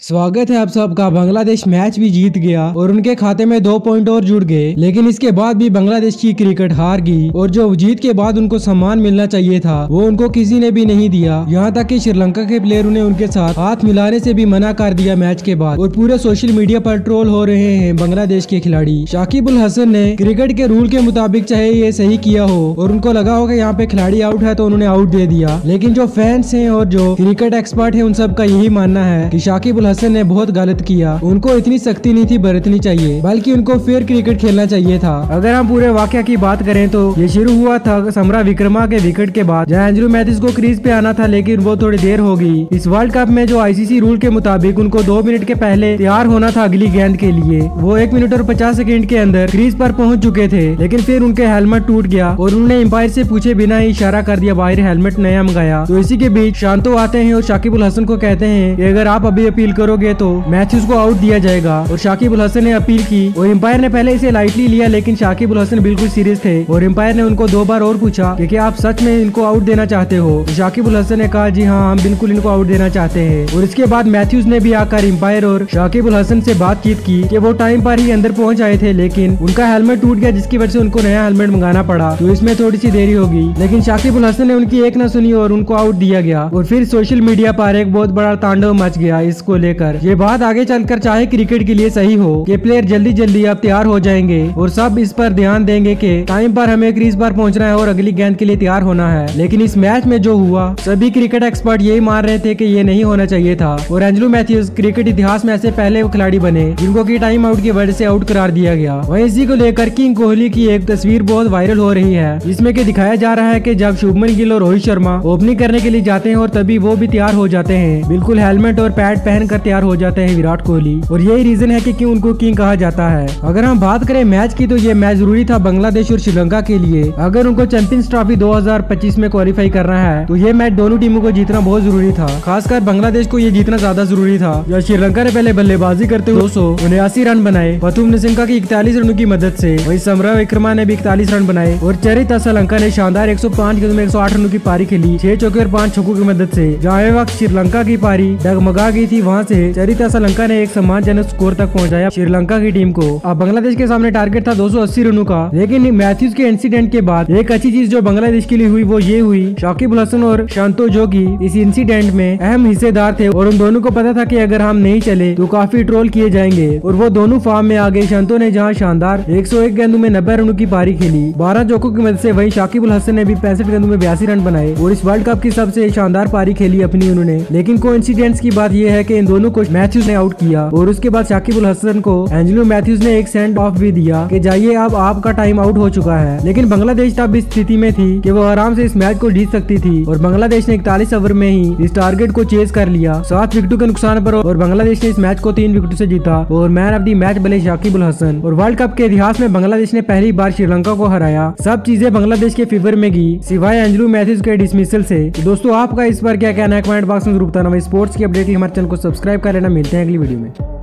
स्वागत है आप सबका। बांग्लादेश मैच भी जीत गया और उनके खाते में 2 पॉइंट और जुड़ गए, लेकिन इसके बाद भी बांग्लादेश की क्रिकेट हार गई और जो जीत के बाद उनको सम्मान मिलना चाहिए था वो उनको किसी ने भी नहीं दिया। यहाँ तक कि श्रीलंका के प्लेयरों ने उनके साथ हाथ मिलाने से भी मना कर दिया मैच के बाद, और पूरे सोशल मीडिया पर ट्रोल हो रहे हैं बांग्लादेश के खिलाड़ी। शाकिब अल हसन ने क्रिकेट के रूल के मुताबिक चाहे ये सही किया हो और उनको लगा हो कि यहाँ पे खिलाड़ी आउट है तो उन्होंने आउट दे दिया, लेकिन जो फैंस हैं और जो क्रिकेट एक्सपर्ट है उन सबका यही मानना है कि शाकिब अल हसन ने बहुत गलत किया। उनको इतनी सख्ती नहीं थी बरतनी चाहिए, बल्कि उनको फेयर क्रिकेट खेलना चाहिए था। अगर हम पूरे वाकया की बात करें तो ये शुरू हुआ था समरा विक्रमा के विकेट के बाद, जहां एंजेलो मैथ्यूज को क्रीज पे आना था लेकिन वो थोड़ी देर हो गई। इस वर्ल्ड कप में जो आईसीसी रूल के मुताबिक उनको 2 मिनट के पहले तैयार होना था अगली गेंद के लिए। वो 1 मिनट और 50 सेकंड के अंदर क्रीज पर पहुंच चुके थे, लेकिन फिर उनके हेलमेट टूट गया और उन्होंने एम्पायर से पूछे बिना ही इशारा कर दिया बाहर हेलमेट नया मंगाया। तो इसी के बीच शांतो आते हैं और शाकिब अल हसन को कहते हैं कि अगर आप अभी अपील करोगे तो मैथ्यूज को आउट दिया जाएगा। और शाकिब अल हसन ने अपील की और एम्पायर ने पहले इसे लाइटली लिया, लेकिन शाकिब अल हसन बिल्कुल सीरियस थे और एम्पायर ने उनको 2 बार और पूछा कि क्या आप सच में इनको आउट देना चाहते हो। तो शाकिब अल हसन ने कहा जी हाँ, हम बिल्कुल इनको आउट देना चाहते हैं। और इसके बाद मैथ्यूज ने भी आकर एम्पायर और शाकिब अल हसन से बातचीत की कि वो टाइम पर ही अंदर पहुंच आए थे, लेकिन उनका हेलमेट टूट गया जिसकी वजह से उनको नया हेलमेट मंगाना पड़ा, तो इसमें थोड़ी सी देरी होगी। लेकिन शाकिब अल हसन ने उनकी एक न सुनी और उनको आउट दिया गया। और फिर सोशल मीडिया पर एक बहुत बड़ा तांडव मच गया इसको लेकर। ये बात आगे चलकर चाहे क्रिकेट के लिए सही हो कि प्लेयर जल्दी जल्दी अब तैयार हो जाएंगे और सब इस पर ध्यान देंगे कि टाइम पर हमें क्रीज पर पहुंचना है और अगली गेंद के लिए तैयार होना है, लेकिन इस मैच में जो हुआ सभी क्रिकेट एक्सपर्ट यही मान रहे थे कि ये नहीं होना चाहिए था। और एंजेलो मैथ्यूज क्रिकेट इतिहास में ऐसे पहले खिलाड़ी बने जिनको की टाइम आउट की वजह से आउट करार दिया गया। वहीं इसी को लेकर किंग कोहली की एक तस्वीर बहुत वायरल हो रही है, जिसमें कि दिखाया जा रहा है कि जब शुभमन गिल और रोहित शर्मा ओपनिंग करने के लिए जाते हैं और तभी वो भी तैयार हो जाते हैं, बिल्कुल हेलमेट और पैड पहन कर तैयार हो जाते हैं विराट कोहली। और यही रीजन है कि क्यों उनको किंग कहा जाता है। अगर हम बात करें मैच की तो ये मैच जरूरी था बांग्लादेश और श्रीलंका के लिए। अगर उनको चैंपियंस ट्रॉफी 2025 में क्वालिफाई करना है तो ये मैच दोनों टीमों को जीतना बहुत जरूरी था। खासकर बांग्लादेश को ये जीतना ज्यादा जरूरी था। या श्रीलंका ने पहले बल्लेबाजी करते हुए 279 रन बनाए पथुम निशंका की 41 रनों की मदद से। वहीं समरा विक्रमा ने भी 41 रन बनाए और चरित असलंका ने शानदार 105 गेंदों में 108 रनों की पारी खेली 6 चौके और 5 छक्कों की मदद से। जहाँ वक्त श्रीलंका की पारी डगमगा गई थी, वहाँ से चरित असलंका ने एक सम्मानजनक स्कोर तक पहुँचाया श्रीलंका की टीम को। अब बांग्लादेश के सामने टारगेट था 280 रनों का, लेकिन मैथ्यूज के इंसिडेंट के बाद एक अच्छी चीज जो बांग्लादेश के लिए हुई वो ये हुई, शाकिब अल हसन और शांतो जो कि इस इंसिडेंट में अहम हिस्सेदार थे और उन दोनों को पता था कि अगर हम नहीं चले तो काफी ट्रोल किए जाएंगे, और वो दोनों फॉर्म में आ गए। शांतो ने जहां शानदार 101 गेंदों में 90 रनों की पारी खेली 12 चौकों की मदद से, वहीं शाकिब अल हसन ने भी 65 गेंदों में 82 रन बनाए और इस वर्ल्ड कप की सबसे शानदार पारी खेली अपनी उन्होंने। लेकिन कोइंसिडेंस की बात यह है कि इन दोनों को मैथ्यूज ने आउट किया और उसके बाद शाकिब अल हसन को एंजेलो मैथ्यूज ने एक सेंड ऑफ भी दिया कि जाइए अब आपका टाइम आउट हो चुका है। लेकिन बांग्लादेश तब इस स्थिति में थी कि वो आराम से इस मैच को जीत सकती थी और बांग्लादेश ने 41 ओवर में ही इस टारगेट को चेज कर लिया 7 विकेटों के नुकसान पर, और बांग्लादेश ने इस मैच को 3 विकेटों से जीता और मैन ऑफ द मैच बने शाकिब अल हसन। और वर्ल्ड कप के इतिहास में बांग्लादेश ने पहली बार श्रीलंका को हराया। सब चीजें बांग्लादेश के फेवर में गई सिवाय एंजेलो मैथ्यूज के डिसमिसल से। तो दोस्तों आपका इस पर क्या कहना है कमेंट बॉक्स में जरूर बताना। स्पोर्ट्स की अपडेट हमारे चैनल को सब्सक्राइब कर लेना। मिलते हैं अगली वीडियो में।